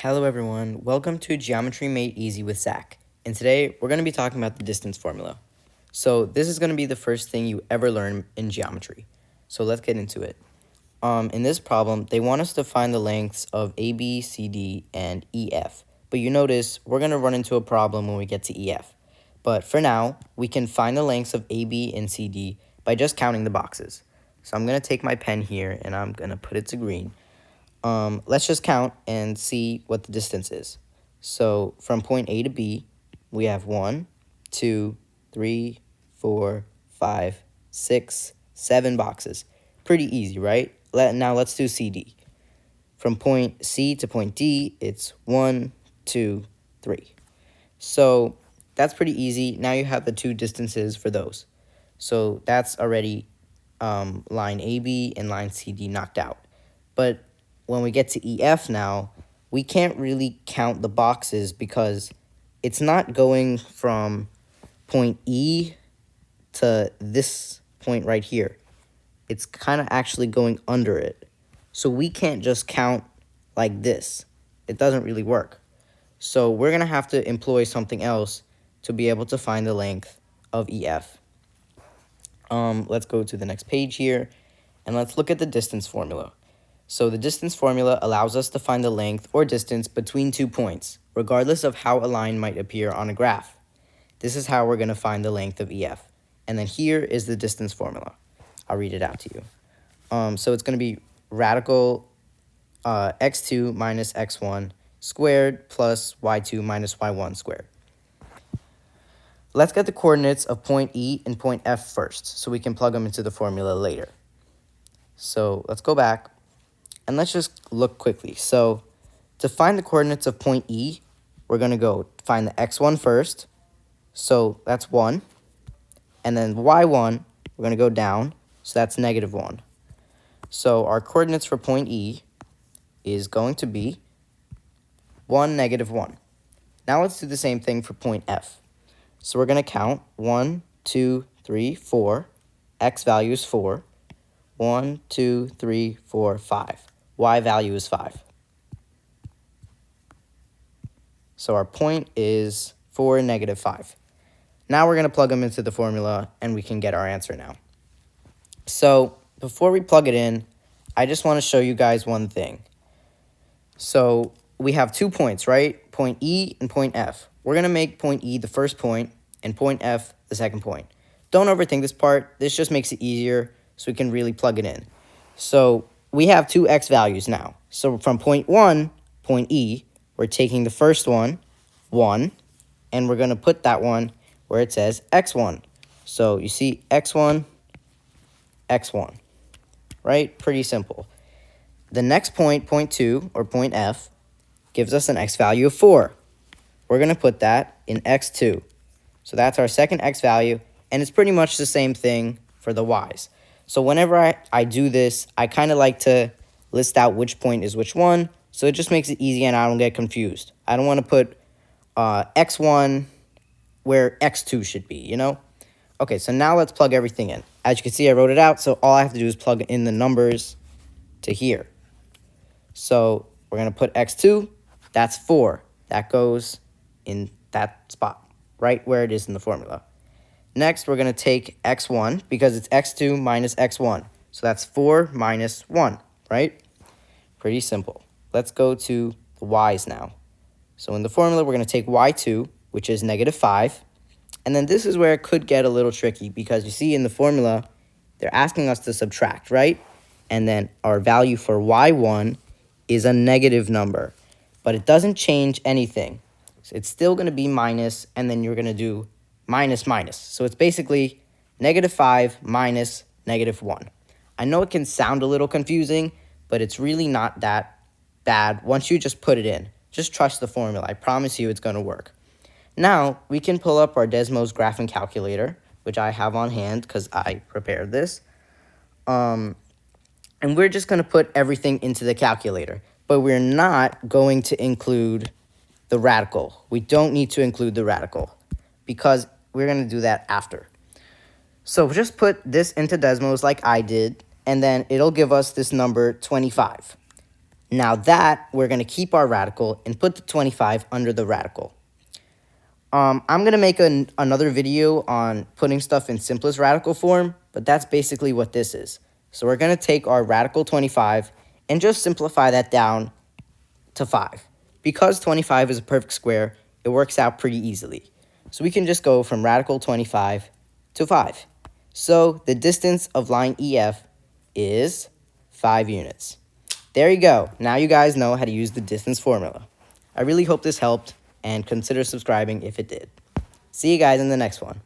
Hello everyone, welcome to Geometry Made Easy with Zach. And today we're going to be talking about the distance formula. So this is going to be the first thing you ever learn in geometry. So let's get into it. In this problem, they want us to find the lengths of AB, CD, and EF. But you notice we're going to run into a problem when we get to EF. But for now, we can find the lengths of AB and CD by just counting the boxes. So I'm going to take my pen here and I'm going to put it to green. Let's just count and see what the distance is. So from point A to B, we have 1, 2, 3, 4, 5, 6, 7 boxes. Pretty easy, right? Now let's do CD. From point C to point D, it's 1, 2, 3. So that's pretty easy. Now you have the two distances for those. So that's already line AB and line CD knocked out. But when we get to EF now, we can't really count the boxes because it's not going from point E to this point right here. It's kind of actually going under it. So we can't just count like this. It doesn't really work. So we're going to have to employ something else to be able to find the length of EF. Let's go to the next page here, and let's look at the distance formula. So the distance formula allows us to find the length or distance between 2 points, regardless of how a line might appear on a graph. This is how we're going to find the length of EF. And then here is the distance formula. I'll read it out to you. So it's going to be radical x2 minus x1 squared plus y2 minus y1 squared. Let's get the coordinates of point E and point F first, so we can plug them into the formula later. So let's go back. And let's just look quickly. So to find the coordinates of point E, we're going to go find the x1 first. So that's 1. And then y1, we're going to go down. So that's -1. So our coordinates for point E is going to be 1, -1. Now let's do the same thing for point F. So we're going to count 1, 2, 3, 4. X value is 4. 1, 2, 3, 4, 5. Y value is 5. So our point is 4, -5. Now we're going to plug them into the formula, and we can get our answer now. So before we plug it in, I just want to show you guys one thing. So we have 2 points, right? Point E and point F. We're going to make point E the first point and point F the second point. Don't overthink this part. This just makes it easier so we can really plug it in. So we have 2 x values now. So from point 1, point E, we're taking the first one, 1, and we're going to put that one where it says x1. So you see x1, x1, right? Pretty simple. The next point, point 2, or point F, gives us an x value of 4. We're going to put that in x2. So that's our second x value, and it's pretty much the same thing for the y's. So whenever I do this, I kind of like to list out which point is which one, so it just makes it easy and I don't get confused. I don't want to put x1 where x2 should be, you know? Okay, so now let's plug everything in. As you can see, I wrote it out, so all I have to do is plug in the numbers to here. So we're going to put x2, that's 4. That goes in that spot, right where it is in the formula. Next, we're going to take x1 because it's x2 minus x1. So that's 4 minus 1, right? Pretty simple. Let's go to the y's now. So in the formula, we're going to take y2, which is -5. And then this is where it could get a little tricky because you see in the formula, they're asking us to subtract, right? And then our value for y1 is a negative number. But it doesn't change anything. So it's still going to be minus, and then you're going to do minus minus. So it's basically -5 minus -1. I know it can sound a little confusing, but it's really not that bad once you just put it in. Just trust the formula. I promise you it's going to work. Now, we can pull up our Desmos graphing calculator, which I have on hand because I prepared this. And we're just going to put everything into the calculator. But we're not going to include the radical. We don't need to include the radical because we're going to do that after. So just put this into Desmos like I did, and then it'll give us this number 25. Now that, we're going to keep our radical and put the 25 under the radical. I'm going to make another video on putting stuff in simplest radical form, but that's basically what this is. So we're going to take our radical 25 and just simplify that down to 5. Because 25 is a perfect square, it works out pretty easily. So we can just go from radical 25 to 5. So the distance of line EF is 5 units. There you go. Now you guys know how to use the distance formula. I really hope this helped, and consider subscribing if it did. See you guys in the next one.